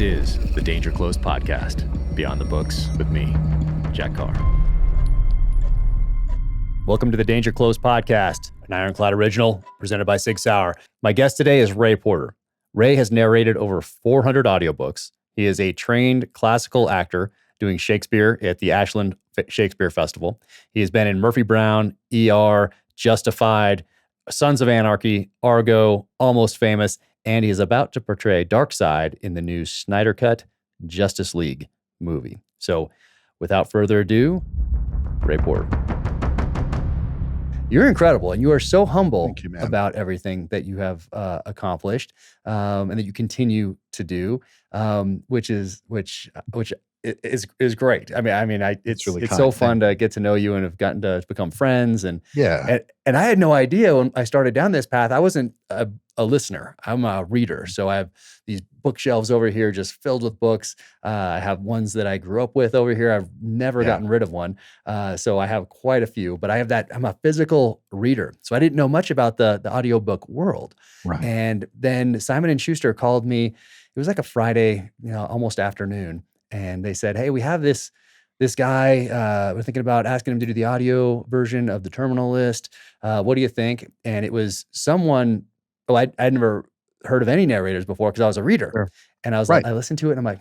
is the Danger Close podcast, Beyond the Books with me, Jack Carr. Welcome to the Danger Close podcast, an Ironclad original presented by Sig Sauer. My guest today is Ray Porter. Ray has narrated over 400 audiobooks. He is a trained classical actor doing Shakespeare at the Ashland Shakespeare Festival. He has been in Murphy Brown, ER, Justified, Sons of Anarchy, Argo, Almost Famous, and he is about to portray Darkseid in the new Snyder Cut Justice League movie. So without further ado, Ray Porter. You're incredible, and you are so humble about everything that you have accomplished, and that you continue to do, which is great. It's so fun to get to know you and have gotten to become friends. And and I had no idea when I started down this path. I wasn't a listener. I'm a reader. So I have these bookshelves over here just filled with books. I have ones that I grew up with over here. I've never gotten rid of one. So I have quite a few, but I have that. I'm a physical reader. So I didn't know much about the audiobook world. Right. And then Simon & Schuster called me. It was like a Friday, almost afternoon. And they said, hey, we have this guy, we're thinking about asking him to do the audio version of The Terminal List. What do you think? And it was someone, I'd never heard of any narrators before because I was a reader. Sure. And I was like, I listened to it and I'm like,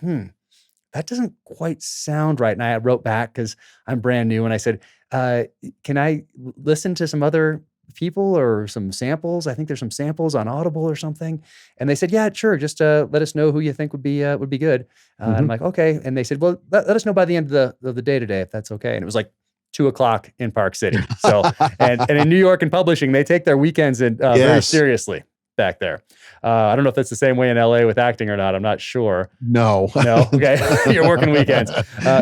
that doesn't quite sound right. And I wrote back because I'm brand new. And I said, can I listen to some other people or some samples? I think there's some samples on Audible or something. And they said, yeah, sure. Just let us know who you think would be good. And I'm like, okay. And they said, well, let us know by the end of the day today, if that's okay. And it was like 2:00 in Park City. So, and in New York and publishing, they take their weekends very seriously back there. I don't know if that's the same way in LA with acting or not. I'm not sure. No. Okay. You're working weekends.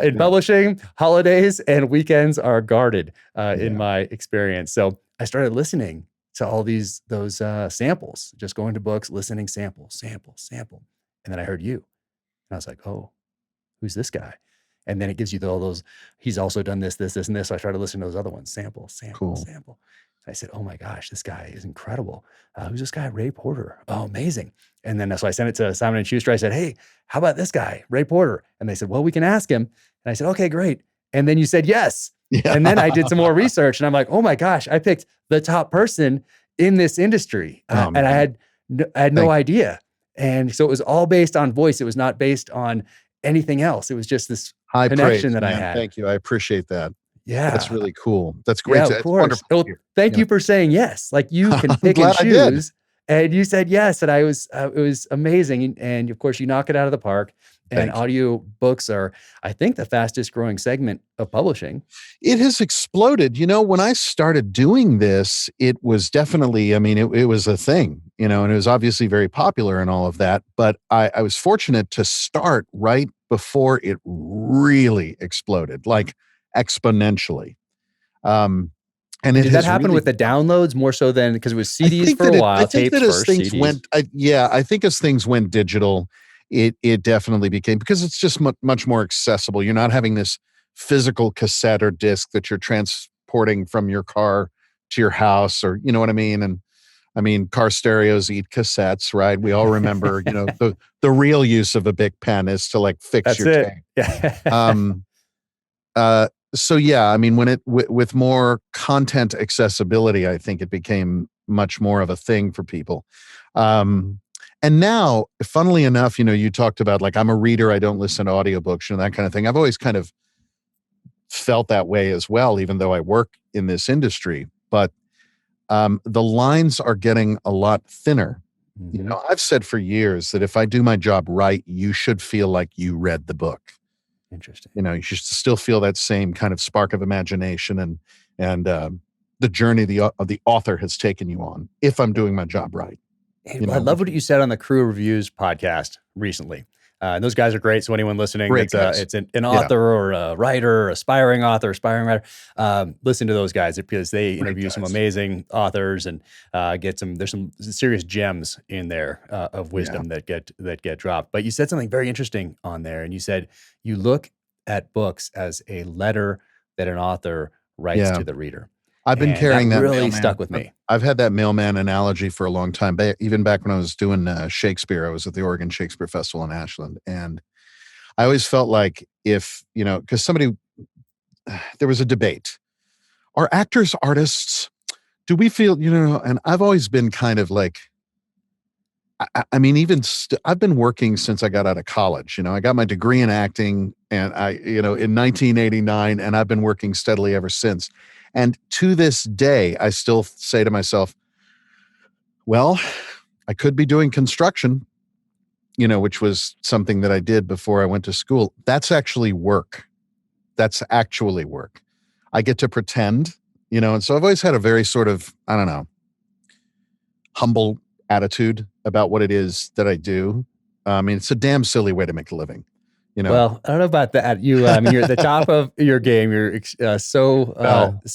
In publishing, holidays and weekends are guarded in my experience. So I started listening to all those samples, just going to books, listening, sample. And then I heard you. And I was like, oh, who's this guy? And then it gives you all those, he's also done this, and this. So I started listening to those other ones, sample. I said, oh my gosh, this guy is incredible. Who's this guy? Ray Porter. Oh, amazing. And then so I sent it to Simon & Schuster. I said, hey, how about this guy, Ray Porter? And they said, well, we can ask him. And I said, okay, great. And then you said yes. Yeah. And then I did some more research and I'm like, oh my gosh, I picked the top person in this industry. And I had no idea. And so it was all based on voice. It was not based on anything else. It was just this high connection that I had. Thank you. I appreciate that. Yeah. That's really cool. That's great. Yeah, of course. Well, thank you for saying yes. Like you can pick and choose. And you said yes. And it was amazing. And of course you knock it out of the park. And audiobooks are, I think, the fastest growing segment of publishing. It has exploded. When I started doing this, it was definitely, it was a thing, and it was obviously very popular and all of that. But I was fortunate to start right before it really exploded, like exponentially. And did that happen with the downloads more so than because it was CDs for a while? I think that as things went, I think as things went digital, it definitely became, because it's just much more accessible. You're not having this physical cassette or disc that you're transporting from your car to your house, or you know what I mean. And car stereos eat cassettes, right? We all remember, the real use of a Bic pen is to like fix your tape. Yeah. So yeah, when with more content accessibility, I think it became much more of a thing for people. And now, funnily enough, you talked about like, I'm a reader, I don't listen to audiobooks, that kind of thing. I've always kind of felt that way as well, even though I work in this industry. But the lines are getting a lot thinner. Mm-hmm. I've said for years that if I do my job right, you should feel like you read the book. Interesting. You should still feel that same kind of spark of imagination and the journey the author has taken you on, if I'm doing my job right. I love what you said on the Crew Reviews podcast recently. And those guys are great. So anyone listening, it's an author or a writer, aspiring author, aspiring writer, listen to those guys because they interview some amazing authors and there's some serious gems in there of wisdom that get dropped. But you said something very interesting on there, and you said you look at books as a letter that an author writes to the reader. I've been carrying that really mailman. stuck with me. I've had that mailman analogy for a long time. Even back when I was doing Shakespeare, I was at the Oregon Shakespeare Festival in Ashland, and I always felt like if, because there was a debate. Are actors artists? Do we feel, and I've always been kind of like, I mean, I've been working since I got out of college. I got my degree in acting and in 1989, and I've been working steadily ever since. And to this day, I still say to myself, well, I could be doing construction, which was something that I did before I went to school. That's actually work. I get to pretend, and so I've always had a very sort of, I don't know, humble attitude about what it is that I do. I mean, it's a damn silly way to make a living, Well, I don't know about that. You're at the top of your game. You're so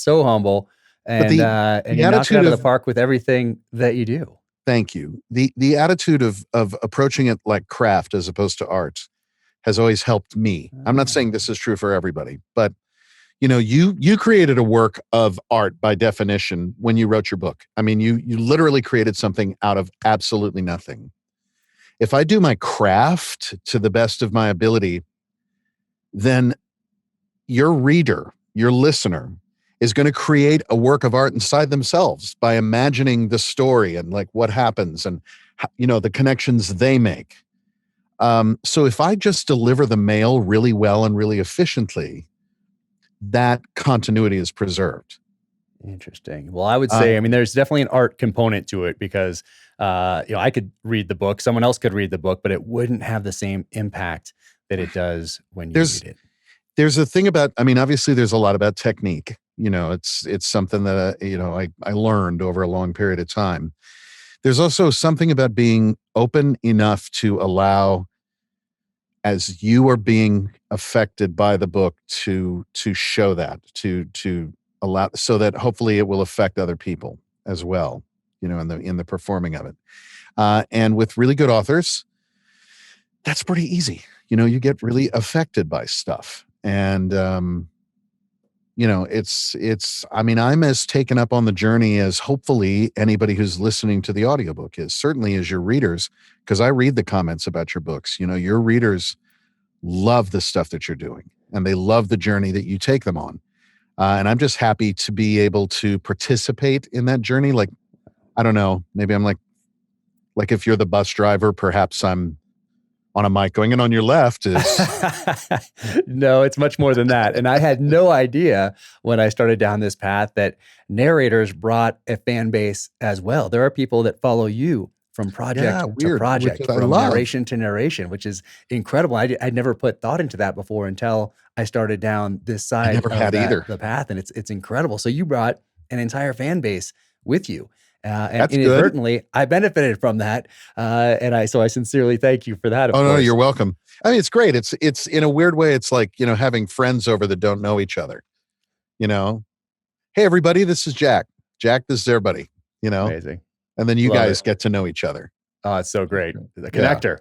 humble, and you're knocking out of the park with everything that you do. Thank you. The attitude of approaching it like craft as opposed to art has always helped me. I'm not saying this is true for everybody, but you created a work of art by definition when you wrote your book. I mean, you literally created something out of absolutely nothing. If I do my craft to the best of my ability, then your reader, your listener, is going to create a work of art inside themselves by imagining the story and like what happens and the connections they make. So if I just deliver the mail really well and really efficiently, that continuity is preserved. Interesting. Well, I would say, there's definitely an art component to it because, I could read the book, someone else could read the book, but it wouldn't have the same impact that it does when you read it. There's a thing about, obviously there's a lot about technique. It's something that, I learned over a long period of time. There's also something about being open enough to allow, as you are being affected by the book, to show that, to allow, so that hopefully it will affect other people as well, in the performing of it. And with really good authors, that's pretty easy. You get really affected by stuff. And, I'm as taken up on the journey as hopefully anybody who's listening to the audiobook is, certainly as your readers, because I read the comments about your books. Your readers love the stuff that you're doing and they love the journey that you take them on. And I'm just happy to be able to participate in that journey. Like, I don't know, maybe I'm like if you're the bus driver, perhaps I'm on a mic going, and on your left is... No, it's much more than that. And I had no idea when I started down this path that narrators brought a fan base as well. There are people that follow you from project to project, from narration to narration, which is incredible. I'd never put thought into that before until I started down this side of the path. And it's incredible. So you brought an entire fan base with you. And inadvertently, I benefited from that. And I sincerely thank you for that. Of course. No, you're welcome. It's great. It's in a weird way, it's like, having friends over that don't know each other, Hey, everybody, this is Jack. Jack, this is everybody, Amazing. And then you guys get to know each other. Oh, it's so great. A connector.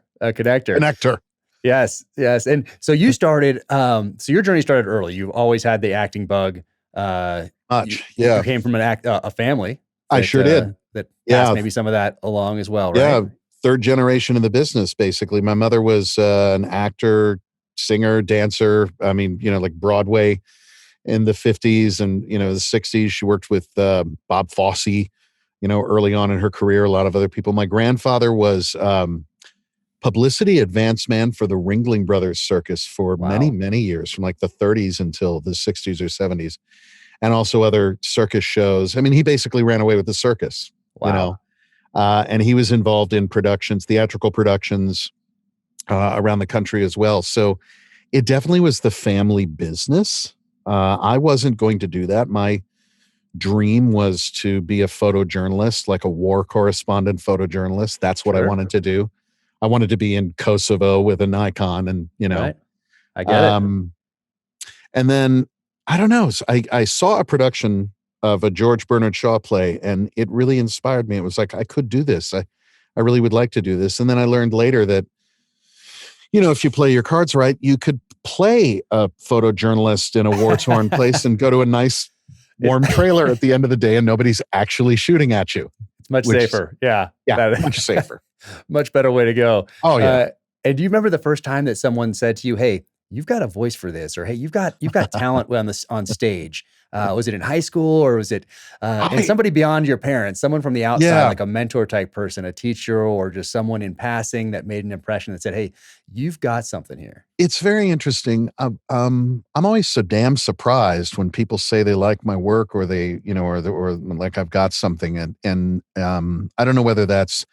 Yes. And so you started, so your journey started early. You've always had the acting bug. You came from a family. I sure did. That passed maybe some of that along as well, right? Yeah, third generation in the business, basically. My mother was an actor, singer, dancer. Like Broadway in the 50s and, the 60s. She worked with Bob Fosse, early on in her career, a lot of other people. My grandfather was publicity advance man for the Ringling Brothers Circus for many, many years, from like the 30s until the 60s or 70s. And also other circus shows. He basically ran away with the circus, and he was involved in productions, theatrical productions around the country as well. So it definitely was the family business. I wasn't going to do that. My dream was to be a photojournalist, like a war correspondent photojournalist. That's what I wanted to do. I wanted to be in Kosovo with a Nikon and, Right. I get it. And then, I don't know. I saw a production of a George Bernard Shaw play, and it really inspired me. It was like, I could do this. I really would like to do this. And then I learned later that, if you play your cards right, you could play a photojournalist in a war-torn place and go to a nice warm trailer at the end of the day and nobody's actually shooting at you. It's much safer. Yeah. Much safer. Much better way to go. Oh, yeah. And do you remember the first time that someone said to you, "Hey, you've got a voice for this," or "Hey, you've got talent on stage"? Was it in high school, or was it and somebody beyond your parents, someone from the outside, like a mentor type person, a teacher, or just someone in passing that made an impression that said, "Hey, you've got something here"? It's very interesting. I'm always so damn surprised when people say they like my work, or they, or like I've got something, and I don't know whether that's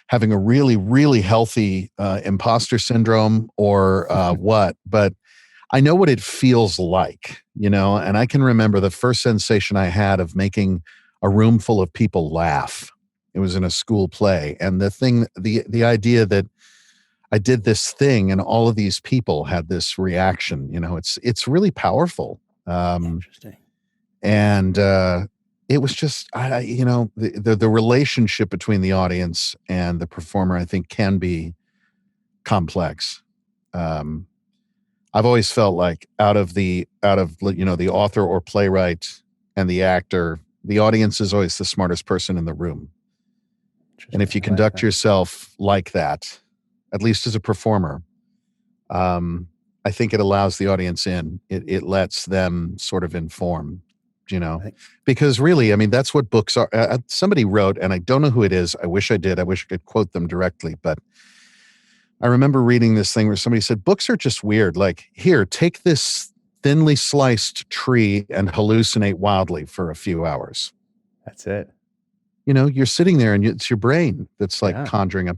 having a really, really healthy imposter syndrome or what, but I know what it feels like, and I can remember the first sensation I had of making a room full of people laugh. It was in a school play. And the idea that I did this thing and all of these people had this reaction, it's really powerful. Interesting. And it was just, the relationship between the audience and the performer, I think, can be complex. I've always felt like out of the author or playwright and the actor, the audience is always the smartest person in the room. And if you conduct yourself like that, at least as a performer, I think it allows the audience in. It lets them sort of inform, because really, I mean, that's what books are. Somebody wrote, and I don't know who it is. I wish I did. I wish I could quote them directly, but I remember reading this thing where somebody said, books are just weird. Like, here, take this thinly sliced tree and hallucinate wildly for a few hours. That's it. You're sitting there and it's your brain that's like conjuring up.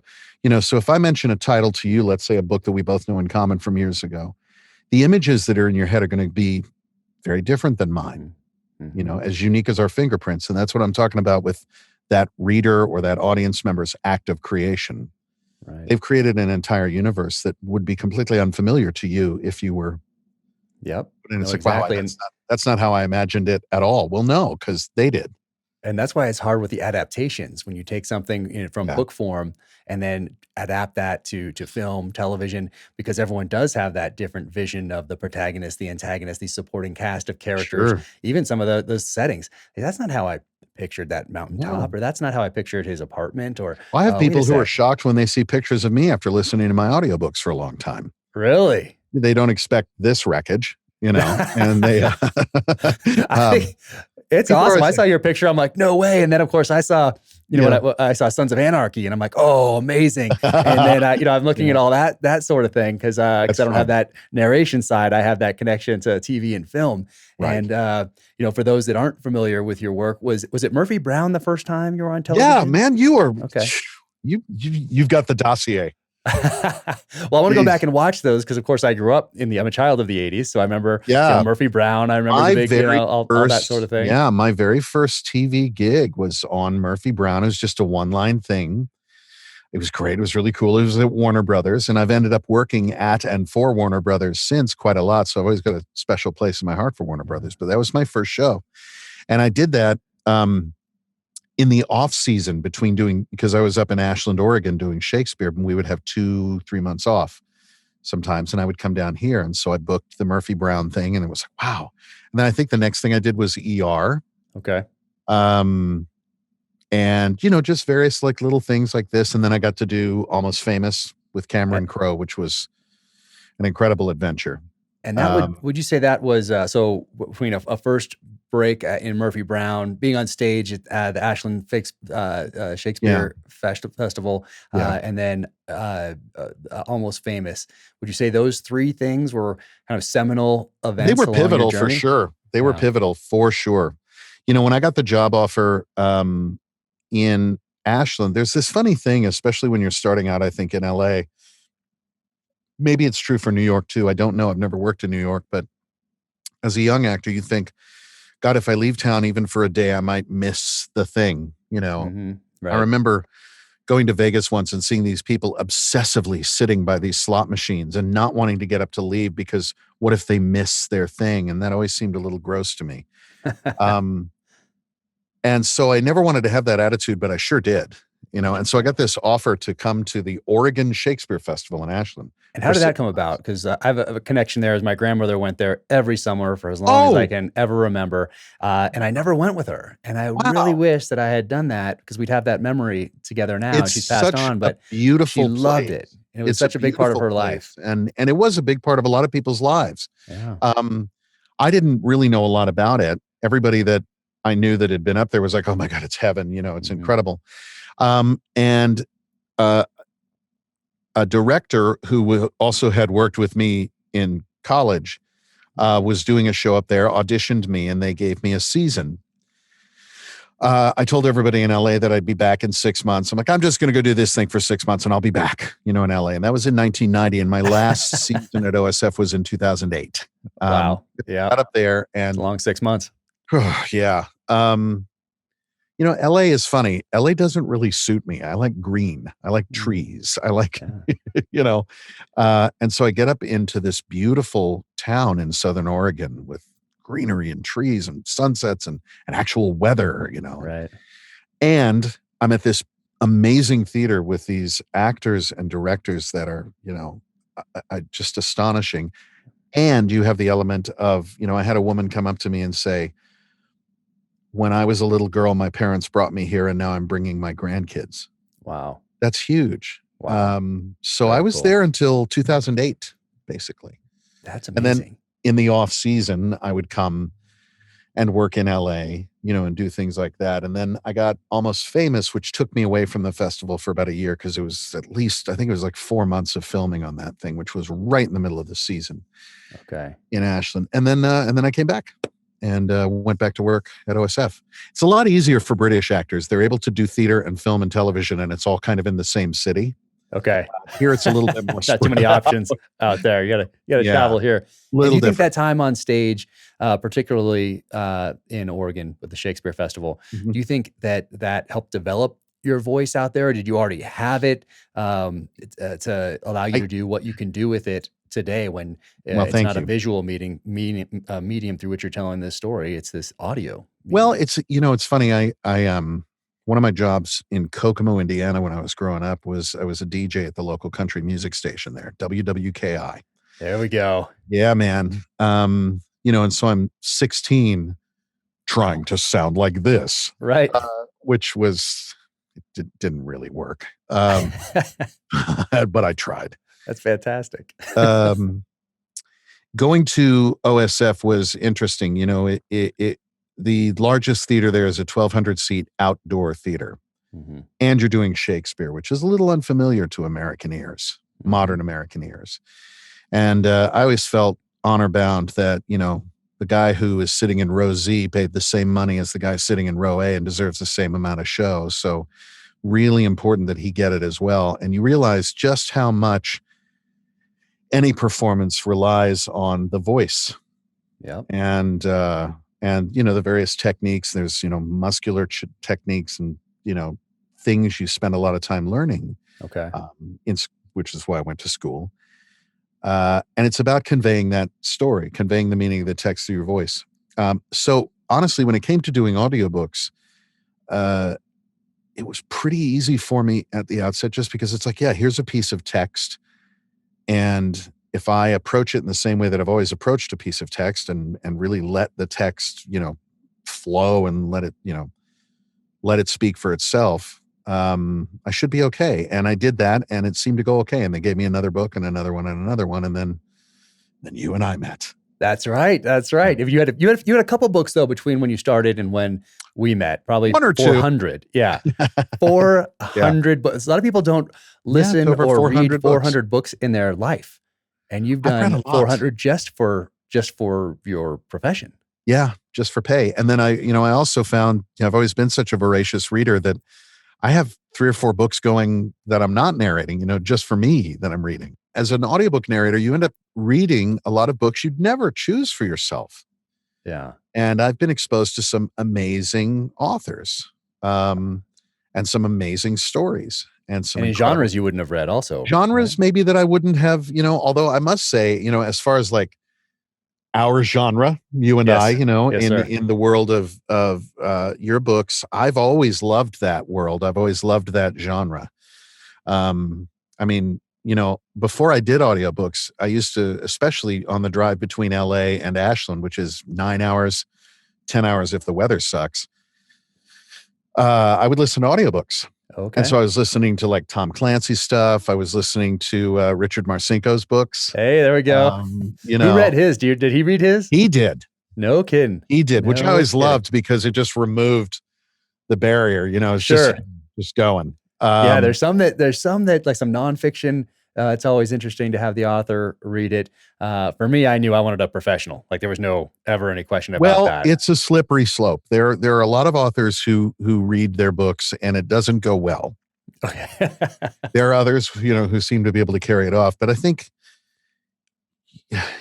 So if I mention a title to you, let's say a book that we both know in common from years ago, the images that are in your head are going to be very different than mine, as unique as our fingerprints. And that's what I'm talking about with that reader or that audience member's act of creation. Right. They've created an entire universe that would be completely unfamiliar to you if you were. Yep. And it's exactly. Wow, that's not how I imagined it at all. Well, no, because they did. And that's why it's hard with the adaptations when you take something from book form and then adapt that to film, television, because everyone does have that different vision of the protagonist, the antagonist, the supporting cast of characters, even some of those settings. Hey, that's not how I pictured that mountaintop, or that's not how I pictured his apartment. Or I have people who are shocked when they see pictures of me after listening to my audiobooks for a long time. Really? They don't expect this wreckage, and they. It's awesome. I saw your picture. I'm like, no way. And then of course I saw, what I saw Sons of Anarchy, and I'm like, oh, amazing. And then I'm looking at all that sort of thing because I don't have that narration side. I have that connection to TV and film. Right. And for those that aren't familiar with your work, was it Murphy Brown the first time you were on television? Yeah, man, you are okay. You've got the dossier. Well, I want to go back and watch those because, of course, I'm a child of the 80s. So I remember Murphy Brown. I remember the big, all that sort of thing. Yeah, my very first TV gig was on Murphy Brown. It was just a one-line thing. It was great. It was really cool. It was at Warner Brothers. And I've ended up working at and for Warner Brothers since quite a lot. So I've always got a special place in my heart for Warner Brothers. But that was my first show. And I did that in the off season because I was up in Ashland, Oregon doing Shakespeare, and we would have 2-3 months off sometimes. And I would come down here. And so I booked the Murphy Brown thing, and it was like, wow. And then I think the next thing I did was ER. Okay. And, just various like little things like this. And then I got to do Almost Famous with Cameron Crowe, which was an incredible adventure. And that would you say that was, so between a first break in Murphy Brown, being on stage at the Ashland Shakespeare Festival, and then Almost Famous, would you say those three things were kind of seminal events? They were pivotal for sure. They were pivotal for sure. When I got the job offer in Ashland, there's this funny thing, especially when you're starting out, I think in LA, maybe it's true for New York too. I don't know. I've never worked in New York, but as a young actor, you think, God, if I leave town even for a day, I might miss the thing, Mm-hmm. Right. I remember going to Vegas once and seeing these people obsessively sitting by these slot machines and not wanting to get up to leave because what if they miss their thing? And that always seemed a little gross to me. And so I never wanted to have that attitude, but I sure did And so I got this offer to come to the Oregon Shakespeare Festival in Ashland. And how did that come about? Because I have a connection there, as my grandmother went there every summer for as long as I can ever remember. And I never went with her. And I really wish that I had done that, because we'd have that memory together now. It's She's passed on, but beautiful she loved it. And it was such a big part of her life. And it was a big part of a lot of people's lives. Yeah. I didn't really know a lot about it. Everybody that I knew that had been up there was like, oh my God, it's heaven. It's incredible. And a director who also had worked with me in college was doing a show up there, auditioned me, and they gave me a season. I told everybody in LA that I'd be back in 6 months. I'm like, I'm just going to go do this thing for 6 months and I'll be back, in LA. And that was in 1990. And my last season at OSF was in 2008. Wow. Yeah. Got up there and it's a long 6 months. Yeah. LA is funny. LA doesn't really suit me. I like green. I like trees. I like, and so I get up into this beautiful town in Southern Oregon with greenery and trees and sunsets and actual weather, Right. And I'm at this amazing theater with these actors and directors that are, just astonishing. And you have the element of, I had a woman come up to me and say, when I was a little girl, my parents brought me here and now I'm bringing my grandkids. Wow. That's huge. Wow. So I was there until 2008, basically. That's amazing. And then in the off season, I would come and work in LA, and do things like that. And then I got Almost Famous, which took me away from the festival for about a year, because it was at least, I think it was like 4 months of filming on that thing, which was right in the middle of the season. Okay. In Ashland. And then I came back and went back to work at OSF. It's a lot easier for British actors. They're able to do theater and film and television, and it's all kind of in the same city. Okay. Here it's a little bit more. Not too many options out there. You gotta travel here. Do you think that time on stage, particularly in Oregon with the Shakespeare Festival, do you think that helped develop your voice out there, or did you already have it to allow you to do what you can do with it today, when it's not a visual medium through which you're telling this story? It's this audio medium. Well, it's funny. I one of my jobs in Kokomo, Indiana, when I was growing up, was I was a DJ at the local country music station there, WWKI. There we go. Yeah, man. And so I'm 16 trying to sound like this. Right. Which didn't really work. But I tried. That's fantastic. Going to OSF was interesting. The largest theater there is a 1,200 seat outdoor theater. Mm-hmm. And you're doing Shakespeare, which is a little unfamiliar to American ears, modern American ears. And I always felt honor bound that, the guy who is sitting in row Z paid the same money as the guy sitting in row A and deserves the same amount of show. So really important that he get it as well. And you realize just how much any performance relies on the voice. Yeah. And the various techniques. There's muscular techniques and things you spend a lot of time learning. Okay. Which is why I went to school. And it's about conveying that story, conveying the meaning of the text through your voice. So honestly, when it came to doing audiobooks, it was pretty easy for me at the outset, just because it's like, yeah, here's a piece of text, and if I approach it in the same way that I've always approached a piece of text, and really let the text, flow and let it speak for itself, I should be okay. And I did that, and it seemed to go okay. And they gave me another book and another one and another one. And then you and I met. That's right. That's right. If you had a couple books though, between when you started and when we met, probably 400. Two. Yeah. 400 books. A lot of people don't listen or read 400 books in their life. And you've done 400 just for your profession. Yeah, just for pay. And then I also found, I've always been such a voracious reader that I have 3 or 4 books going that I'm not narrating, just for me, that I'm reading. As an audiobook narrator, you end up reading a lot of books you'd never choose for yourself. Yeah. And I've been exposed to some amazing authors, and some amazing stories. And some genres you wouldn't have read also. Genres maybe that I wouldn't have, although I must say, as far as like our genre, you and Yes. I, Yes, sir. in the world of your books. I've always loved that world. I've always loved that genre. I mean, before I did audiobooks, I used to, especially on the drive between LA and Ashland, which is 9 hours, 10 hours if the weather sucks, I would listen to audiobooks. Okay. And so I was listening to like Tom Clancy's stuff. I was listening to Richard Marcinko's books. Hey, there we go. Who read his? Did he read his? He did. No kidding. He did, which I always loved because it just removed the barrier. It's just going. Yeah, there's some that like some nonfiction. It's always interesting to have the author read it. For me, I knew I wanted a professional. Like there was ever any question about that. Well, it's a slippery slope. There are a lot of authors who read their books and it doesn't go well. Okay. There are others, who seem to be able to carry it off. But I think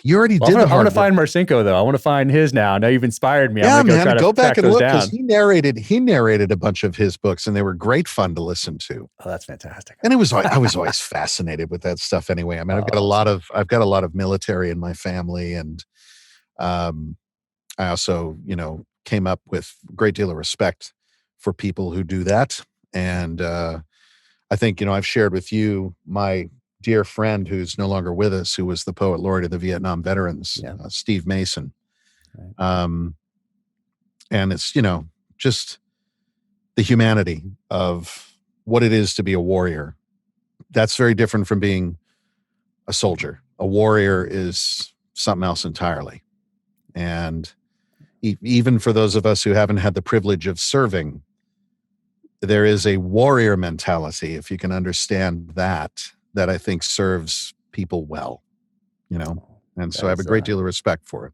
you already did. I want to find Marcinko though. I want to find his now. Now you've inspired me. Yeah, I'm gonna go back and look because he narrated a bunch of his books and they were great fun to listen to. Oh, that's fantastic. And I was always fascinated with that stuff anyway. I mean, I've got a lot of military in my family, and I also, came up with a great deal of respect for people who do that. And I think, I've shared with you my dear friend who's no longer with us, who was the poet laureate of the Vietnam veterans, Steve Mason. Right. And it's, just the humanity of what it is to be a warrior. That's very different from being a soldier. A warrior is something else entirely. And even for those of us who haven't had the privilege of serving, there is a warrior mentality, if you can understand that I think serves people well, and so I have a great deal of respect for it.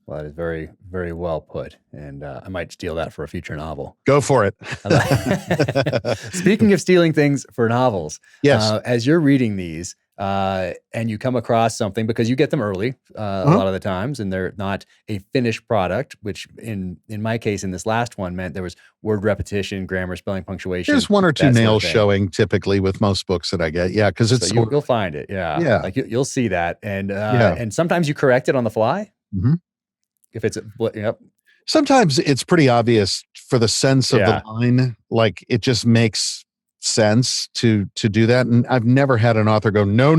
Well, it is very, very well put. And I might steal that for a future novel. Go for it. Speaking of stealing things for novels, yes. As you're reading these and you come across something, because you get them early a lot of the times, and they're not a finished product, which in my case, in this last one, meant there was word repetition, grammar, spelling, punctuation. There's one or two nails showing typically with most books that I get. Yeah, because it's you'll find it. Yeah, yeah. Like you'll see that, and sometimes you correct it on the fly. Mm-hmm. If it's sometimes it's pretty obvious for the sense of the line. Like it just makes sense to do that. And I've never had an author go, no,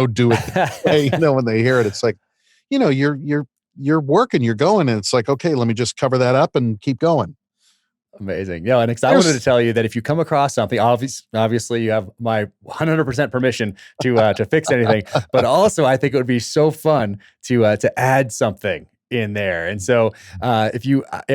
do it that way. When they hear it, it's like, you're working, you're going, and it's like, okay, let me just cover that up and keep going. Amazing. Yeah. And I wanted to tell you that if you come across something, obviously you have my 100% permission to fix anything, but also I think it would be so fun to add something in there. And so I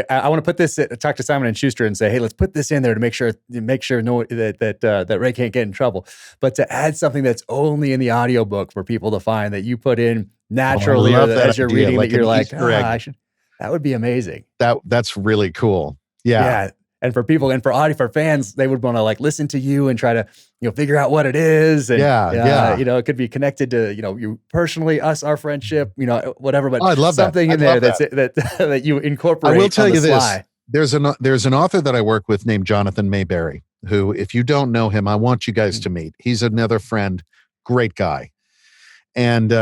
want to put this, talk to Simon and Schuster and say, hey, let's put this in there to make sure that Ray can't get in trouble, but to add something that's only in the audiobook for people to find that you put in naturally as you're reading, that you're like, that would be amazing. That's really cool. Yeah. And for people and for fans, they would want to like listen to you and try to, figure out what it is. And it could be connected to, you personally, us, our friendship, whatever, but I'd love something in there that you incorporate. I will tell you this. There's an author that I work with named Jonathan Mayberry, who, if you don't know him, I want you guys to meet. He's another friend, great guy. And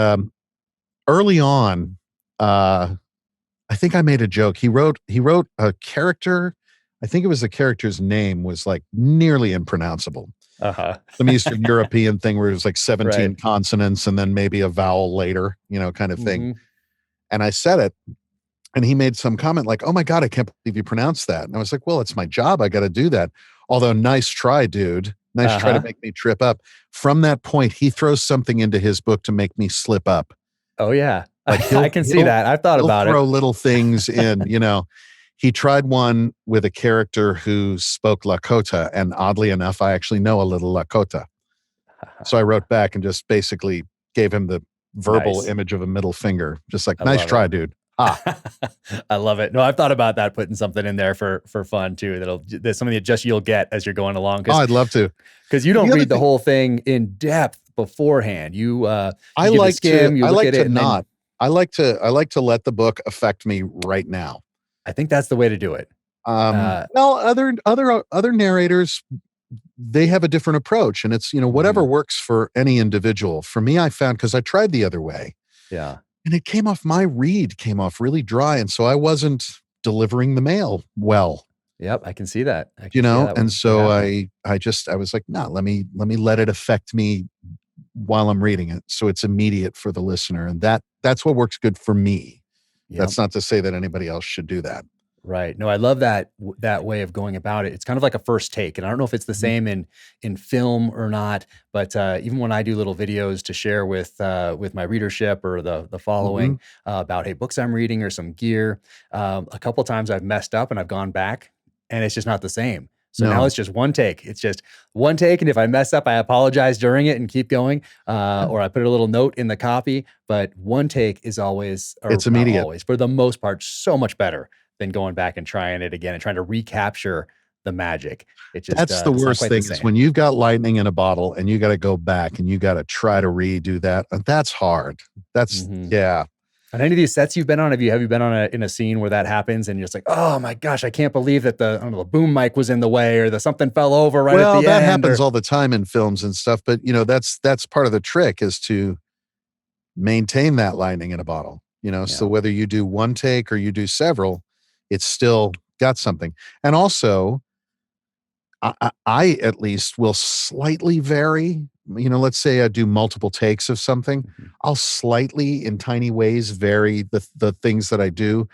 early on, I think I made a joke. He wrote a character. I think it was the character's name was like nearly impronounceable. Some Eastern European thing where it was like 17 consonants and then maybe a vowel later, kind of thing. Mm-hmm. And I said it, and he made some comment like, "Oh my God, I can't believe you pronounced that." And I was like, "Well, it's my job. I got to do that." Although, nice try, dude. Nice try to make me trip up. From that point, he throws something into his book to make me slip up. Oh yeah. Like I can see that. I've thought about it. Throw little things in, He tried one with a character who spoke Lakota, and oddly enough, I actually know a little Lakota. So I wrote back and just basically gave him the verbal image of a middle finger, just like, nice try, dude. I love it. No, I've thought about that, putting something in there for fun too. There's something that just you'll get as you're going along. I'd love to, because you don't read the whole thing in depth beforehand. I like to let the book affect me right now. I think that's the way to do it. Other narrators, they have a different approach, and it's, whatever works for any individual. For me, I found, because I tried the other way. Yeah. and it came off, my read came off really dry. And so I wasn't delivering the mail well, Yep, I can see that. I can you see how know? that And would so happen. I was like, no, let me let it affect me while I'm reading it. So it's immediate for the listener. And that's what works good for me. Yep. That's not to say that anybody else should do that. Right. No, I love that way of going about it. It's kind of like a first take, and I don't know if it's the Mhm. same in film or not. But even when I do little videos to share with my readership or the Mhm. following about, hey, books I'm reading or some gear, a couple times I've messed up and I've gone back, and it's just not the same. So now No. it's just one take. It's just one take, and if I mess up, I apologize during it and keep going, or I put a little note in the copy. But one take is always, or It's not immediate. always, for the most part, so much better than going back and trying it again and trying to recapture the magic. It just That's the it's not worst quite the thing, is same. when you've got lightning in a bottle and you got to go back and you got to try to redo that. That's hard. That's, Hmm. yeah. On any of these sets you've been on, have you been on in a scene where that happens and you're just like, oh my gosh, I can't believe that the, I don't know, the boom mic was in the way, or the something fell over right at Well, the that end, happens or all the time in films and stuff, but you know, that's part of the trick, is to maintain that lightning in a bottle, you know? So yeah. whether you do one take or you do several, it's still got something. And also, I at least will slightly vary. You know, let's say I do multiple takes of something. Mhm. I'll slightly, in tiny ways, vary the things that I do.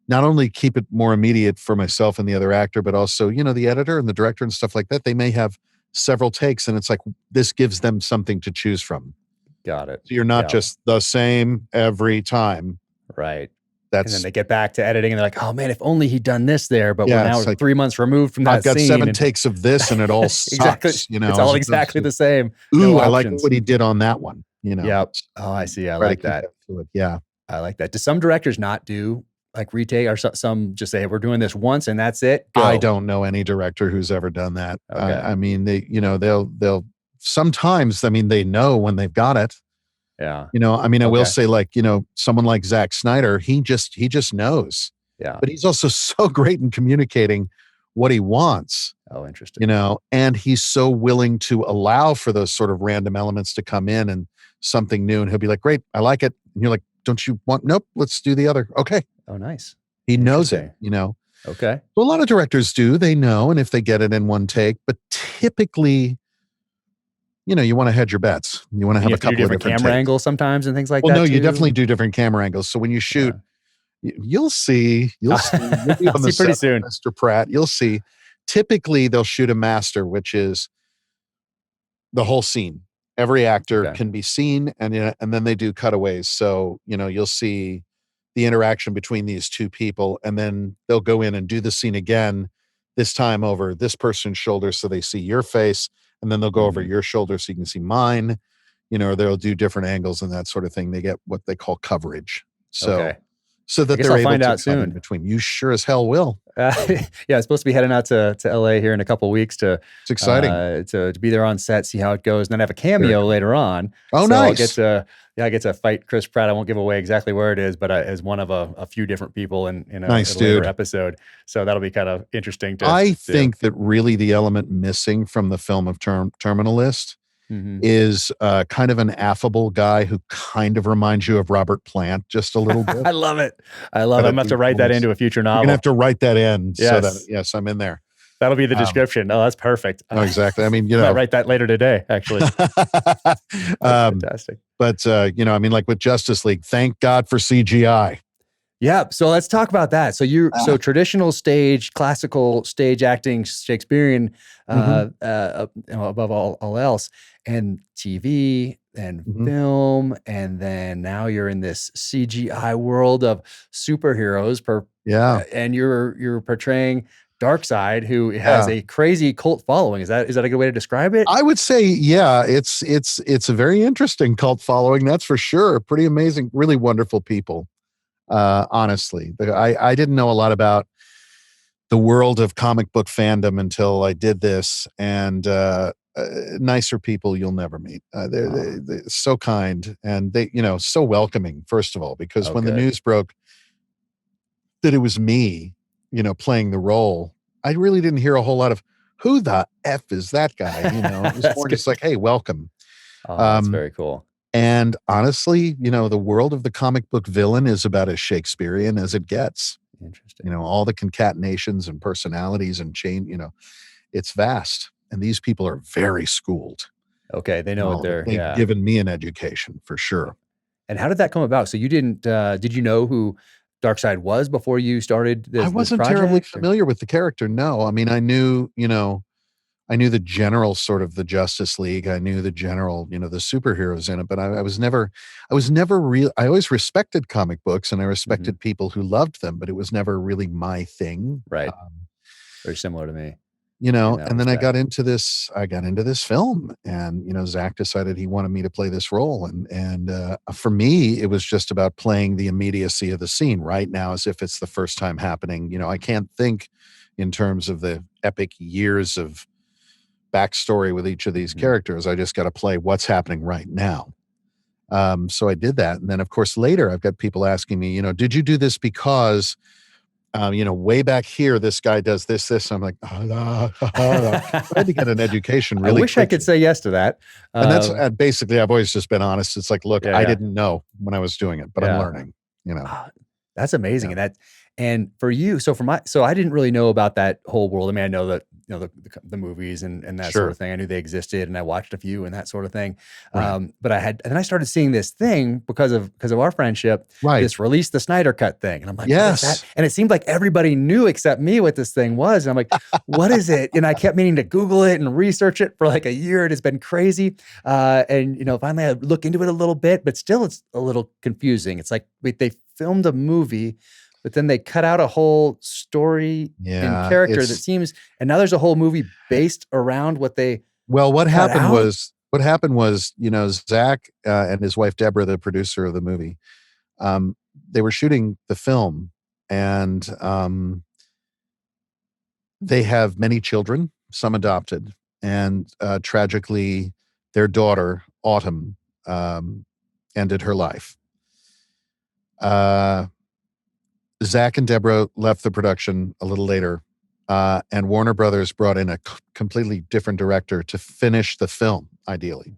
Not only keep it more immediate for myself and the other actor, but also, you know, the editor and the director and stuff like that. They may have several takes, and it's like, this gives them something to choose from. Got it. So you're not Yeah. just the same every time. Right. And then That's they get back to editing and they're like, oh man, if only he'd done this there, but we're yeah. now It's like, 3 months removed from I've that got scene. 7 And takes of this, and it all exactly. sucks. You It's know, all as opposed exactly to, the same. No ooh, I like options. what he did on that one. You know, Yep. Oh, I see. I try to like keep that. that fluid. Yeah. I like that. Do some directors not do like retake, or some just say, hey, we're doing this once and that's it? I Go. don't know any director who's ever done that. Okay. I mean, they, you know, they'll sometimes, I mean, they know when they've got it. Yeah. You know, I mean, I will Okay. say, like, you know, someone like Zack Snyder, he just knows, Yeah. but he's also so great in communicating what he wants, Oh, you interesting. know, and he's so willing to allow for those sort of random elements to come in and something new. And he'll be like, great, I like it. And you're like, don't you want, nope, let's do the other. Okay. Oh, nice. He knows it, Interesting. you know. Okay. So a lot of directors do, they know, and if they get it in one take, but typically, you know, you want to hedge your bets. You want to And you have a have to do couple of different different camera takes. angles sometimes and things like Well, no, that you too. definitely do different camera angles. So when you shoot, Yeah. you'll see, you'll be I'll on the see pretty set with soon. Mr. Pratt. You'll see. Typically, they'll shoot a master, which is the whole scene. Every actor Okay. can be seen, and then they do cutaways. So you know, you'll see the interaction between these two people, and then they'll go in and do the scene again, this time over this person's shoulder, so they see your face, and then they'll go over Mhm. your shoulder so you can see mine. You know, or they'll do different angles and that sort of thing. They get what they call coverage. So Okay. so I that guess they're I'll able find to out cut in soon. between. You sure as hell will. Yeah, I'm supposed to be heading out to LA here in a couple weeks It's exciting. to be there on set, see how it goes, and then have a Very cameo cool. later on. Oh, So I'll get nice. to I get to fight Chris Pratt. I won't give away exactly where it is, but as one of a few different people in Nice, a later dude. episode. So that'll be kind of interesting to I do. think that really the element missing from the film of Terminal List Hmm. is kind of an affable guy who kind of reminds you of Robert Plant just a little bit. I love it. I love Got it. a I'm gonna have to deep write that voice. into a future You're gonna have novel. to write that in so that, Yes, yes, I'm in there. that'll be the Um, description. Oh, that's perfect. no, exactly. I mean, you Might know, write that later today. Actually, that's um, fantastic. but you know, I mean, like with Justice League, thank God for CGI. Yeah. So let's talk about that. So Ah, traditional stage, classical stage acting, Shakespearean, mhm, above all else, and TV and mhm. film, and then now you're in this CGI world of superheroes. Yeah, And you're portraying Darkseid, who has yeah. a crazy cult following. Is that a good way to describe it? I would say, yeah, it's a very interesting cult following, that's for sure. Pretty amazing, really wonderful people. Honestly, I didn't know a lot about the world of comic book fandom until I did this, and nicer people you'll never meet. Oh, They're so kind, and they, you know, so welcoming. First of all, because oh, when the good. news broke that it was me, you know, playing the role, I really didn't hear a whole lot of who the f is that guy. You know, it was That's more good. just like, hey, welcome. Oh, that's Um, very cool. And honestly, the world of the comic book villain is about as Shakespearean as it gets. Interesting. All the concatenations and personalities and it's vast. And these people are very schooled. Okay, they know what they're, They've given me an education for sure. And how did that come about? So you didn't, did you know who Darkseid was before you started this I wasn't project? terribly familiar with the character. No, I mean, I knew the general sort of the Justice League. I knew the general, the superheroes in it, but I was never real. I always respected comic books and I respected people who loved them, but it was never really my thing. Right. Very similar to me. And then I got into this film and, Zack decided he wanted me to play this role. And for me, it was just about playing the immediacy of the scene right now, as if it's the first time happening. I can't think in terms of the epic years of backstory with each of these characters. I just got to play what's happening right now. So I did that. And then of course, later I've got people asking me, did you do this because, way back here, this guy does this. I'm like, I had to get an education really I wish quickly. I could say yes to that. And that's basically, I've always just been honest. It's like, look, I didn't know when I was doing it, but I'm learning, That's amazing. And for you, so I didn't really know about that whole world. I mean, I know that, the movies and that sort of thing. I knew they existed and I watched a few and that sort of thing. But and then I started seeing this thing because of our friendship, this release the Snyder Cut thing. And I'm like, what is that? And it seemed like everybody knew except me what this thing was. And I'm like, what is it? And I kept meaning to Google it and research it for like a year. It has been crazy. And finally I look into it a little bit, but still it's a little confusing. It's like, wait, they filmed a movie, but then they cut out a whole story and character that seems, and now there's a whole movie based around what they. Well, what happened was, Zack and his wife, Deborah, the producer of the movie, they were shooting the film and they have many children, some adopted, and tragically their daughter, Autumn, ended her life. Zack and Deborah left the production a little later, and Warner Brothers brought in a completely different director to finish the film, ideally.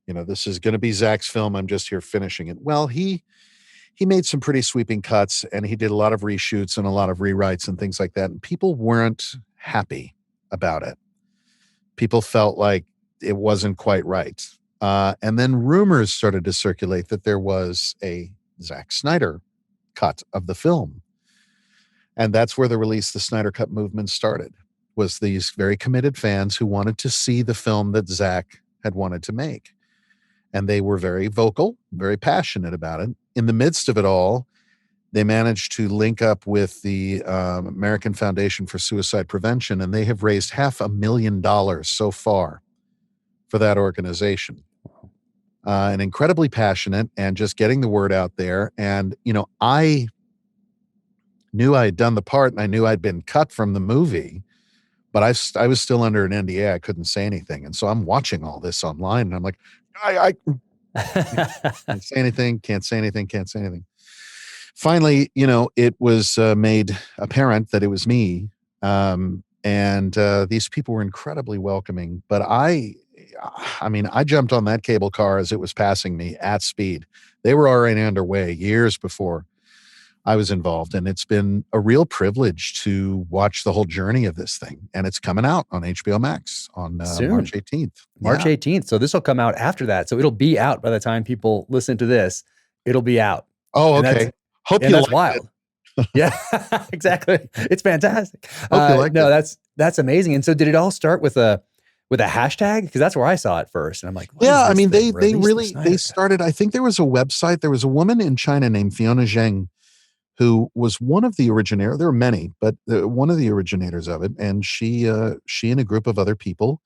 This is going to be Zack's film. I'm just here finishing it. Well, he made some pretty sweeping cuts, and he did a lot of reshoots and a lot of rewrites and things like that, and people weren't happy about it. People felt like it wasn't quite right. And then rumors started to circulate that there was a Zack Snyder cut of the film. And that's where the release the Snyder Cut movement started, was these very committed fans who wanted to see the film that Zack had wanted to make. And they were very vocal, very passionate about it. In the midst of it all, they managed to link up with the American Foundation for Suicide Prevention, and they have raised $500,000 so far for that organization. And incredibly passionate and just getting the word out there. And, I knew I had done the part and I knew I'd been cut from the movie, but I was still under an NDA. I couldn't say anything. And so I'm watching all this online and I'm like, I can't say anything, can't say anything. Finally, it was made apparent that it was me. And these people were incredibly welcoming, but I jumped on that cable car as it was passing me at speed. They were already underway years before I was involved. And it's been a real privilege to watch the whole journey of this thing. And it's coming out on HBO Max on March 18th. March 18th. So this will come out after that. So it'll be out by the time people listen to this. It'll be out. Oh, okay. Hope you that's wild. Yeah, exactly. It's fantastic. That's amazing. And so did it all start with a hashtag? Because that's where I saw it first. And I'm like, they started, I think there was a website. There was a woman in China named Fiona Zheng, who was one of the originators. There were many, but one of the originators of it. And she and a group of other people,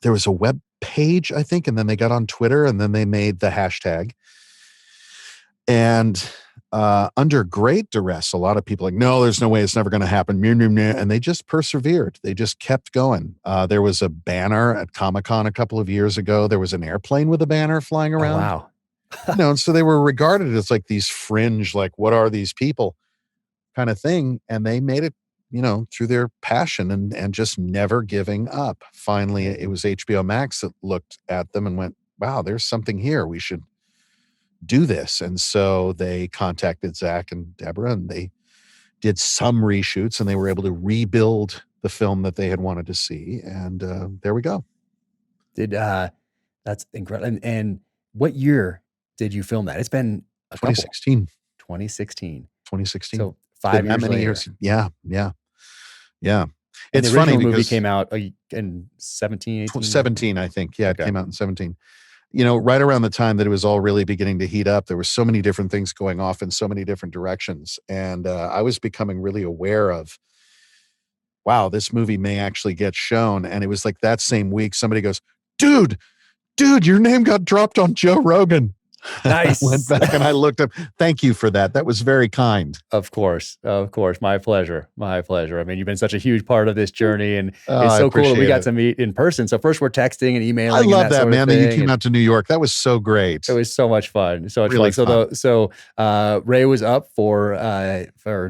there was a web page, I think, and then they got on Twitter and then they made the hashtag. And under great duress, a lot of people like, no, there's no way, it's never going to happen. And they just persevered. They just kept going. There was a banner at Comic-Con a couple of years ago. There was an airplane with a banner flying around. Oh, wow. And so they were regarded as like these fringe, like, what are these people kind of thing. And they made it, through their passion and just never giving up. Finally, it was HBO Max that looked at them and went, wow, there's something here. We should do this. And so they contacted Zack and Deborah, and they did some reshoots, and they were able to rebuild the film that they had wanted to see. And there we go. That's incredible. And what year did you film that? It's been a 2016. 2016. 2016. So 5 years many later. years. Yeah. And It's the original funny movie because came out in 17, 18? 17, I think. Yeah, it came out in 17. Right around the time that it was all really beginning to heat up, there were so many different things going off in so many different directions. And I was becoming really aware of, wow, this movie may actually get shown. And it was like that same week, somebody goes, dude, your name got dropped on Joe Rogan. Nice. I went back and I looked up. Thank you for that. That was very kind. Of course. My pleasure. I mean, you've been such a huge part of this journey, and it's so cool that we got to meet in person. So first we're texting and emailing. I love that, man, that you came and out to New York. That was so great. it was so much fun. Really fun. So Ray was up for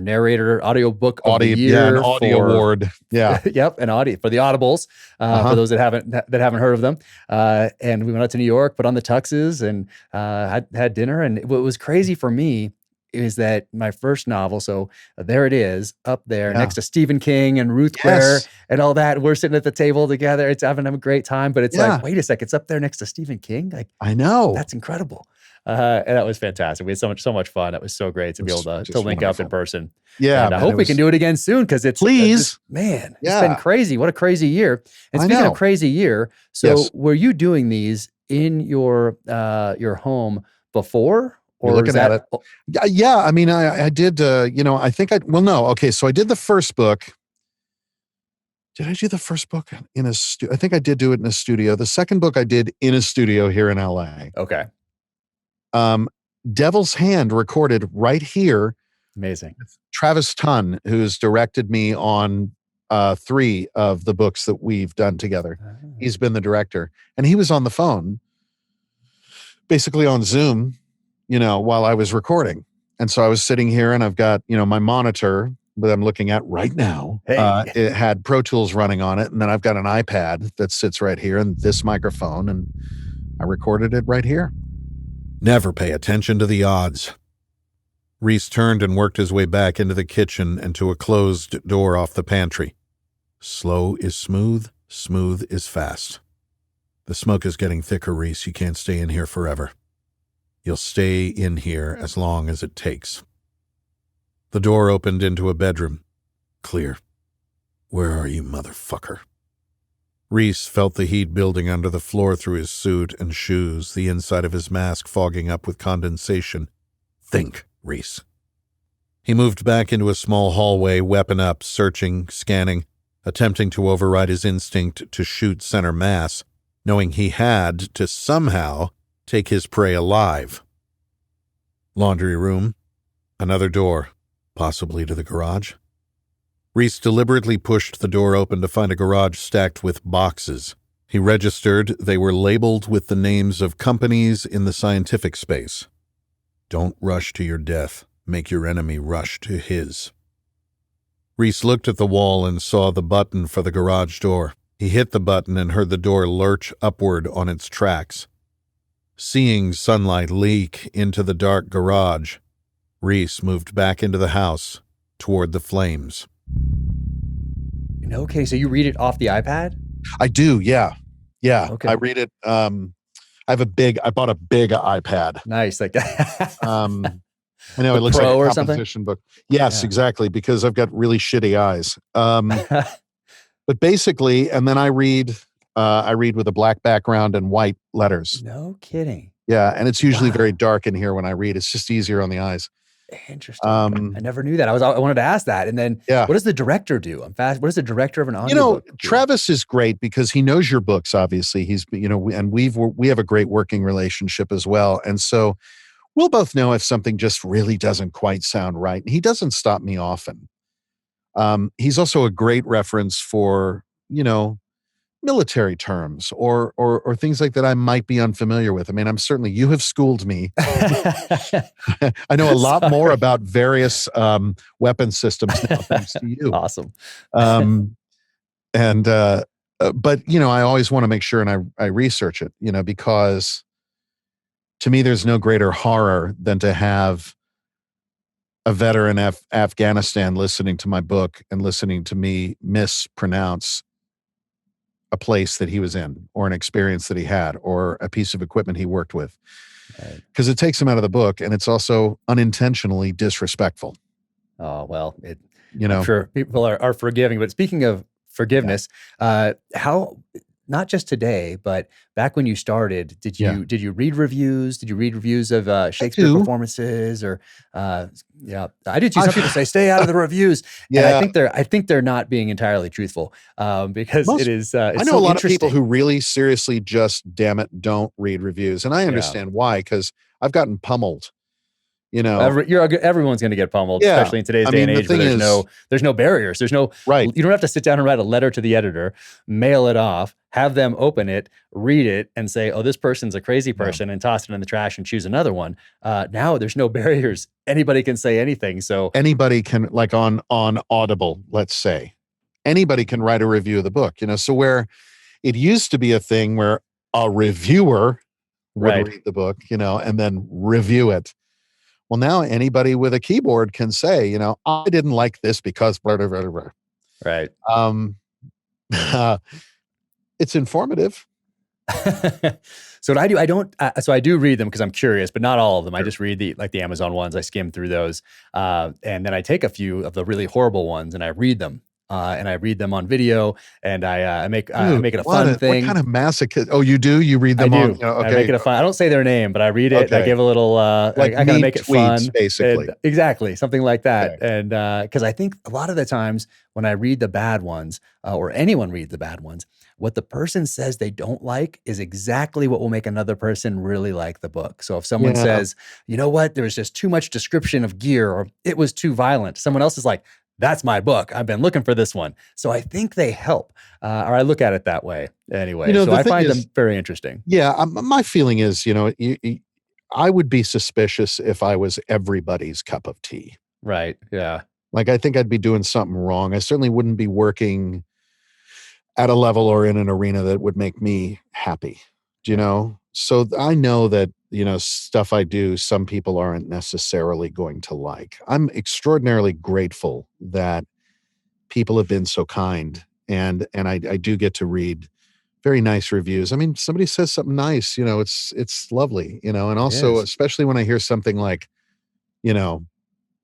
narrator audiobook of the year, an audio award. Yeah. Yep, an audio for the Audibles, for those that haven't heard of them. And we went out to New York, put on the tuxes, and had dinner. And what was crazy for me is that my first novel, so there it is up there next to Stephen King and Ruth Ware and all that. We're sitting at the table together. It's having a great time, but it's like, wait a sec, it's up there next to Stephen King. Like, I know, that's incredible. And that was fantastic. We had so much fun. That was so great to be able to link up in person. Yeah. And I hope we can do it again soon, because it's please, man, it's been crazy. What a crazy year. And speaking of crazy year, so were you doing these in your home before? Or you're looking at it. Yeah. I mean, I did, I think no. Okay. So I did the first book. Did I do the first book in a studio? I think I did do it in a studio. The second book I did in a studio here in LA. Okay. Devil's Hand recorded right here. Amazing. Travis Tunn, who's directed me on 3 of the books that we've done together. He's been the director, and he was on the phone, basically on Zoom, while I was recording. And so I was sitting here, and I've got, my monitor that I'm looking at right now. It had Pro Tools running on it. And then I've got an iPad that sits right here, and this microphone, and I recorded it right here. Never pay attention to the odds. Reese turned and worked his way back into the kitchen and to a closed door off the pantry. Slow is smooth, smooth is fast. The smoke is getting thicker, Reese. You can't stay in here forever. You'll stay in here as long as it takes. The door opened into a bedroom. Clear. Where are you, motherfucker? Reese felt the heat building under the floor through his suit and shoes, the inside of his mask fogging up with condensation. Think, Reese. He moved back into a small hallway, weapon up, searching, scanning, attempting to override his instinct to shoot center mass, knowing he had to somehow take his prey alive. Laundry room. Another door, possibly to the garage. Reese deliberately pushed the door open to find a garage stacked with boxes. He registered they were labeled with the names of companies in the scientific space. Don't rush to your death. Make your enemy rush to his. Reese looked at the wall and saw the button for the garage door. He hit the button and heard the door lurch upward on its tracks. Seeing sunlight leak into the dark garage, Reese moved back into the house toward the flames. Okay, so you read it off the iPad? I do, yeah. Okay. I read it. I bought a big iPad. Nice, like I know it looks Pro like or a composition book. Yes, exactly, because I've got really shitty eyes. But basically, and then I read with a black background and white letters. No kidding. Yeah, and it's usually very dark in here when I read. It's just easier on the eyes. Interesting. I never knew that. I wanted to ask that. And then what does the director do? What does the director of an audiobook do? Travis is great because he knows your books, obviously. He's, and we have a great working relationship as well. And so we'll both know if something just really doesn't quite sound right. And he doesn't stop me often. He's also a great reference for, military terms or things like that I might be unfamiliar with. I mean, you have schooled me. I know a lot more about various weapon systems now, thanks to you. Awesome. And but I always want to make sure and I research it, because to me, there's no greater horror than to have a veteran Afghanistan listening to my book and listening to me mispronounce a place that he was in or an experience that he had or a piece of equipment he worked with. Because it takes him out of the book, and it's also unintentionally disrespectful. Oh, well, I'm sure people are forgiving. But speaking of forgiveness, how, not just today, but back when you started, did you read reviews? Did you read reviews of Shakespeare performances? Or I do too. Some people say stay out of the reviews. Yeah, and I think they're not being entirely truthful, because it is. It's I know a lot of people who really seriously just don't read reviews, and I understand why, because I've gotten pummeled. Everyone's going to get pummeled, especially in today's day and age where there's no barriers. There's no, you don't have to sit down and write a letter to the editor, mail it off, have them open it, read it, and say, oh, this person's a crazy person, and toss it in the trash and choose another one. Now there's no barriers. Anybody can say anything. So anybody can, like on Audible, let's say, anybody can write a review of the book, so where it used to be a thing where a reviewer would read the book, and then review it. Well, now anybody with a keyboard can say, I didn't like this because blah, blah, blah, blah. Right. It's informative. So what I do, I do read them because I'm curious, but not all of them. I just read the Amazon ones. I skim through those. And then I take a few of the really horrible ones and I read them. And I read them on video, and I make it a fun thing. What kind of masochist? Oh, you do? You read them on? Okay. I make it a fun. I don't say their name, but I read it. Okay. I give a little I kind of make it fun, basically. Exactly, something like that. Okay. And because I think a lot of the times when I read the bad ones, or anyone reads the bad ones, what the person says they don't like is exactly what will make another person really like the book. So if someone says, you know what, there was just too much description of gear, or it was too violent, someone else is like, that's my book. I've been looking for this one. So I think they help, or I look at it that way anyway. So I find them very interesting. Yeah. My feeling is, I would be suspicious if I was everybody's cup of tea. Right. Yeah. Like, I think I'd be doing something wrong. I certainly wouldn't be working at a level or in an arena that would make me happy, So I know that, stuff I do, some people aren't necessarily going to like. I'm extraordinarily grateful that people have been so kind, and I do get to read very nice reviews. I mean, somebody says something nice, it's lovely, and also, especially when I hear something like, I'm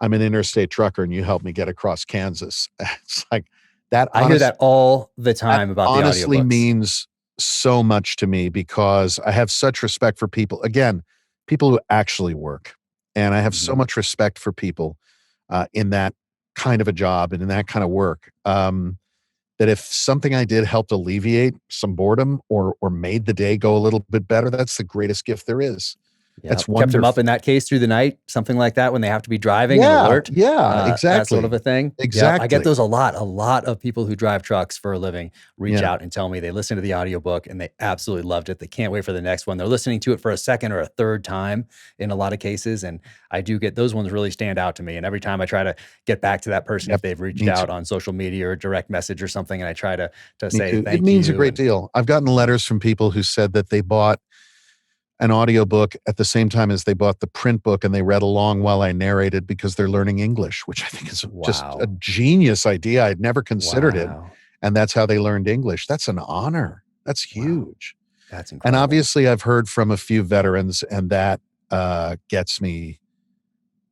an interstate trucker and you helped me get across Kansas. It's like that. I hear that all the time about the audiobooks. Honestly means so much to me, because I have such respect for people. Again, people who actually work. And I have so much respect for people in that kind of a job and in that kind of work, that if something I did helped alleviate some boredom or made the day go a little bit better, that's the greatest gift there is. Yeah, that's wonderful. Kept them up in that case through the night, something like that, when they have to be driving and alert. Yeah, exactly. That sort of a thing. Exactly. Yeah, I get those a lot. A lot of people who drive trucks for a living reach out and tell me they listened to the audiobook and they absolutely loved it. They can't wait for the next one. They're listening to it for a second or a third time in a lot of cases. And I do get those ones really stand out to me. And every time I try to get back to that person, if they've reached out on social media or direct message or something, and I try to say thank you. It means a great deal. I've gotten letters from people who said that they bought an audiobook at the same time as they bought the print book, and they read along while I narrated because they're learning English, which I think is just a genius idea. I'd never considered it. And that's how they learned English. That's an honor. That's huge. That's incredible. And obviously I've heard from a few veterans, and that gets me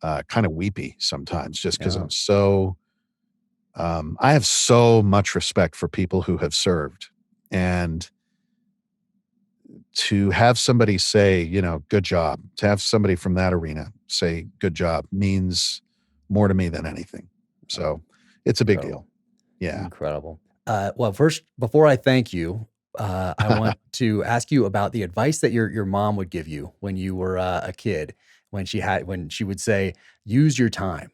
kind of weepy sometimes, just because I'm so, I have so much respect for people who have served, and to have somebody say, good job, to have somebody from that arena say good job means more to me than anything. So it's a big deal. Yeah. Incredible. Well, first, before I thank you, I want to ask you about the advice that your mom would give you when you were a kid, when she would say, use your time.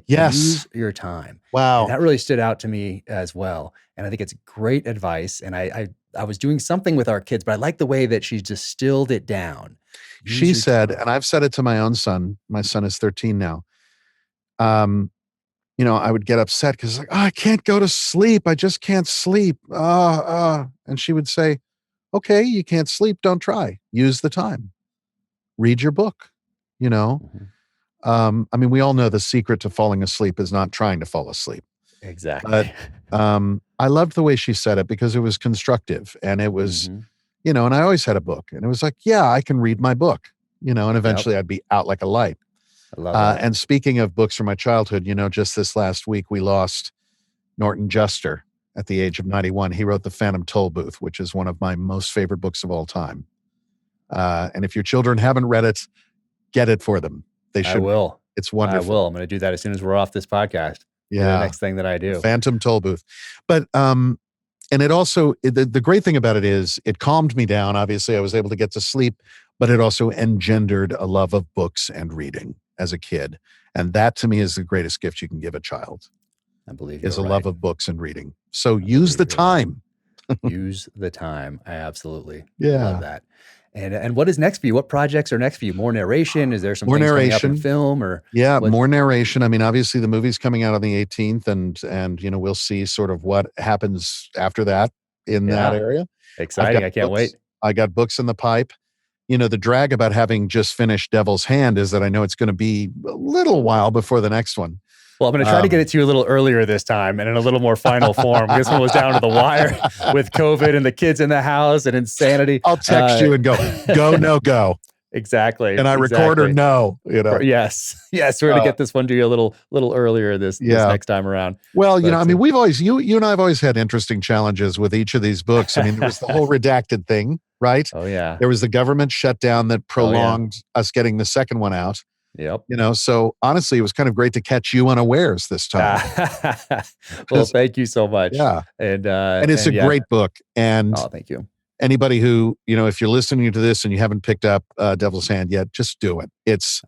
Use your time. Wow. And that really stood out to me as well. And I think it's great advice. And I was doing something with our kids, but I like the way that she distilled it down. She said, and I've said it to my own son. My son is 13 now. I would get upset because like, I can't go to sleep. I just can't sleep. And she would say, okay, you can't sleep. Don't try. Use the time. Read your book, Mhm. I mean, we all know the secret to falling asleep is not trying to fall asleep. Exactly. But I loved the way she said it because it was constructive and it was, Mhm. and I always had a book and it was like, yeah, I can read my book, and Yep. eventually I'd be out like a light. I love that. And speaking of books from my childhood, just this last week, we lost Norton Juster at the age of 91. He wrote The Phantom Toll Booth, which is one of my most favorite books of all time. And if your children haven't read it, get it for them. They I should. will. It's I wonderful. will. I'm going to do that as soon as we're off this podcast. The Yeah. next thing that I do. Phantom Toll Booth. But, and it also, the great thing about it is it calmed me down. Obviously, I was able to get to sleep, but it also engendered a love of books and reading as a kid. And that to me is the greatest gift you can give a child, I believe is a you're love right. of books and reading. So use the believe you're right. time. Use the time. I absolutely Yeah. love that. And what is next for you? What projects are next for you? More narration? Is there some More things coming up in narration. film or Yeah, what? more narration. I mean, obviously the movie's coming out on the 18th and we'll see sort of what happens after that in that Yeah. area. Exciting. I can't books. wait. I got books in the pipe. The drag about having just finished Devil's Hand is that I know it's going to be a little while before the next one. Well, I'm going to try to get it to you a little earlier this time and in a little more final form. This one was down to the wire with COVID and the kids in the house and insanity. I'll text you and go, no, go. Exactly. And I record or no, Yes. Yes. We're going to get this one to you a little earlier this next time around. Well, I mean, we've always, you and I have always had interesting challenges with each of these books. I mean, there was the whole redacted thing, right? Oh yeah. There was the government shutdown that prolonged us getting the second one out. Yep. So honestly, it was kind of great to catch you unawares this time. Well, thank you so much. Yeah. And it's a great book. And thank you. Anybody who, if you're listening to this and you haven't picked up Devil's Hand yet, just do it. It's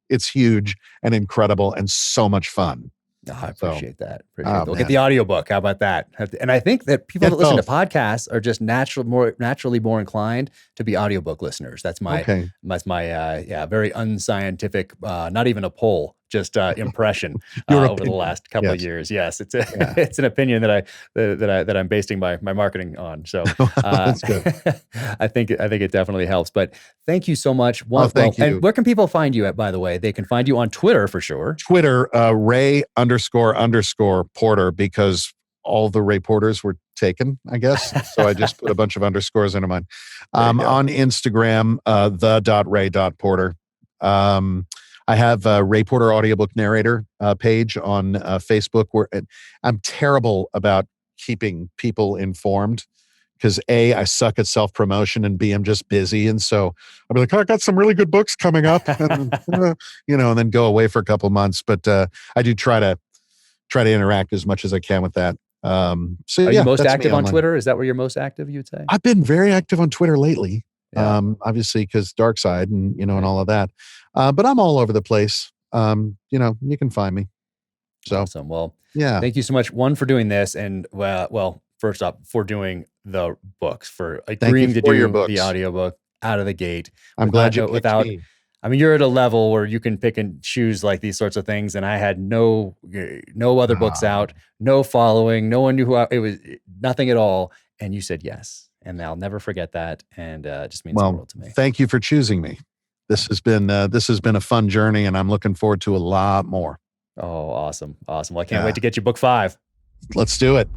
it's huge and incredible and so much fun. Oh, I appreciate that. Oh, Get the audiobook. How about that? And I think that people that listen to podcasts are just naturally more inclined to be audiobook listeners. That's my very unscientific, not even a poll, just impression over the last couple of years. Yes, it's it's an opinion that I'm basing my marketing on. So that's good. I think it definitely helps. But thank you so much. Thank you. And where can people find you at? By the way, they can find you on Twitter for sure. Twitter, Ray__ Porter, because all the Ray Porters were taken, I guess. So I just put a bunch of underscores into mine. On Instagram, the.ray.porter. I have a Ray Porter audiobook narrator page on Facebook where I'm terrible about keeping people informed because A, I suck at self-promotion, and B, I'm just busy. And so I'll be like, I got some really good books coming up, and, and then go away for a couple of months. But I do try to interact as much as I can with that. Are you most active on Twitter? Is that where you're most active, you would say? I've been very active on Twitter lately. Yeah. Obviously because Darkseid and, and all of that. But I'm all over the place. You can find me. So awesome. Well, yeah. Thank you so much. One, for doing this, and first off, for doing the books, for agreeing to do the audiobook out of the gate. I'm glad you picked me. I mean, you're at a level where you can pick and choose like these sorts of things, and I had no other books out, no following, no one knew it was, nothing at all, and you said yes, and I'll never forget that, and it just means the world to me. Thank you for choosing me. This has been a fun journey, and I'm looking forward to a lot more. Oh, awesome! Well, I can't wait to get you book 5. Let's do it.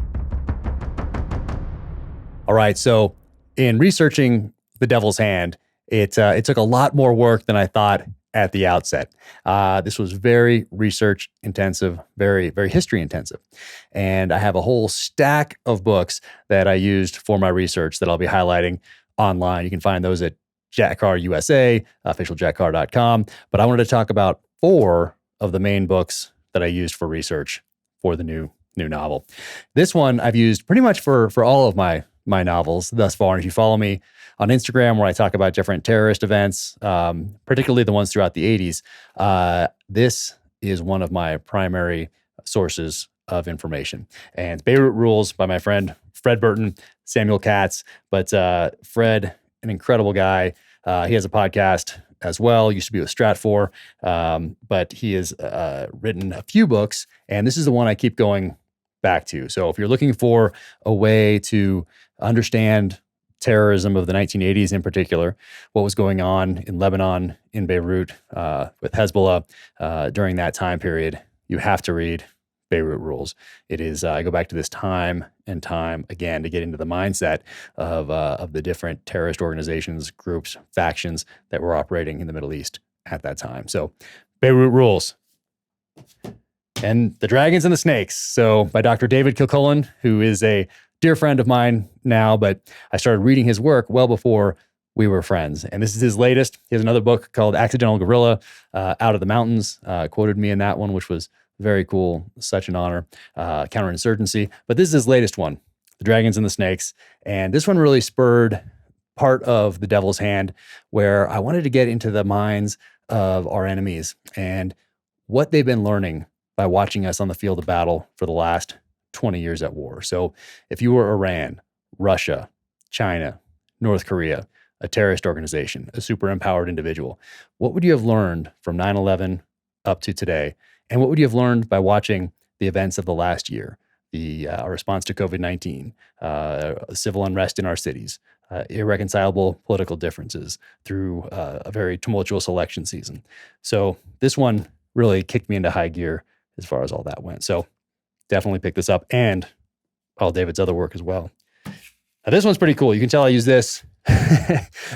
All right. So, in researching The Devil's Hand, it took a lot more work than I thought at the outset. This was very research intensive, very, very history intensive. And I have a whole stack of books that I used for my research that I'll be highlighting online. You can find those at Jack Carr USA, officialjackcarr.com. But I wanted to talk about 4 of the main books that I used for research for the new novel. This one I've used pretty much for all of my novels thus far. And if you follow me on Instagram, where I talk about different terrorist events, particularly the ones throughout the 80s, this is one of my primary sources of information. And Beirut Rules by my friend Fred Burton, Samuel Katz. But Fred, an incredible guy. He has a podcast as well. Used to be with Stratfor, but he has written a few books, and this is the one I keep going back to. So if you're looking for a way to understand terrorism of the 1980s in particular, what was going on in Lebanon, in Beirut, with Hezbollah during that time period, you have to read Beirut Rules. It is, I go back to this time and time again to get into the mindset of the different terrorist organizations, groups, factions that were operating in the Middle East at that time. So Beirut Rules. And The Dragons and the Snakes. So by Dr. David Kilcullen, who is a dear friend of mine now, but I started reading his work well before we were friends. And this is his latest. He has another book called Accidental Guerrilla, Out of the Mountains. Quoted me in that one, which was very cool. Such an honor. Counterinsurgency. But this is his latest one, The Dragons and the Snakes. And this one really spurred part of The Devil's Hand, where I wanted to get into the minds of our enemies and what they've been learning by watching us on the field of battle for the last 20 years at war. So if you were Iran, Russia, China, North Korea, a terrorist organization, a super empowered individual, what would you have learned from 9/11 up to today? And what would you have learned by watching the events of the last year, the response to COVID-19, civil unrest in our cities, irreconcilable political differences through a very tumultuous election season? So this one really kicked me into high gear as far as all that went. So definitely pick this up, and all David's other work as well. Now, this one's pretty cool. You can tell I use this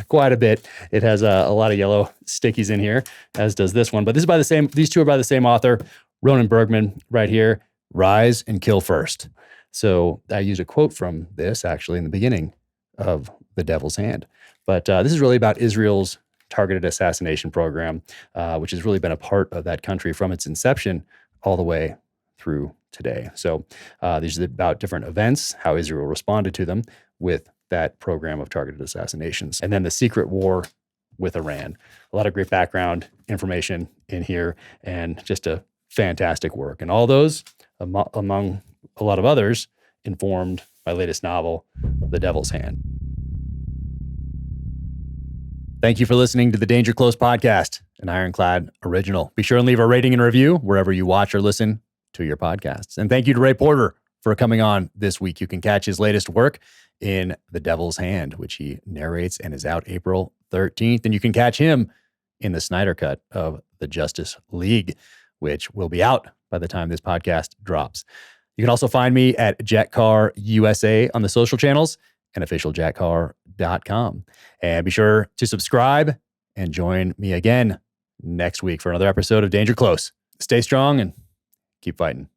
quite a bit. It has a lot of yellow stickies in here, as does this one. But this is by the same. These two are by the same author, Ronan Bergman, right here. Rise and kill first. So I used a quote from this actually in the beginning of The Devil's Hand. But this is really about Israel's targeted assassination program, which has really been a part of that country from its inception all the way through today. So these are about different events, how Israel responded to them with that program of targeted assassinations. And then the secret war with Iran. A lot of great background information in here, and just a fantastic work. And all those, among a lot of others, informed my latest novel, The Devil's Hand. Thank you for listening to the Danger Close podcast, an Ironclad original. Be sure and leave a rating and review wherever you watch or listen to your podcasts. And thank you to Ray Porter for coming on this week. You can catch his latest work in The Devil's Hand, which he narrates and is out April 13th. And you can catch him in the Snyder Cut of The Justice League, which will be out by the time this podcast drops. You can also find me at Jack Carr USA on the social channels and officialjackcarr.com. And be sure to subscribe and join me again next week for another episode of Danger Close. Stay strong and keep fighting.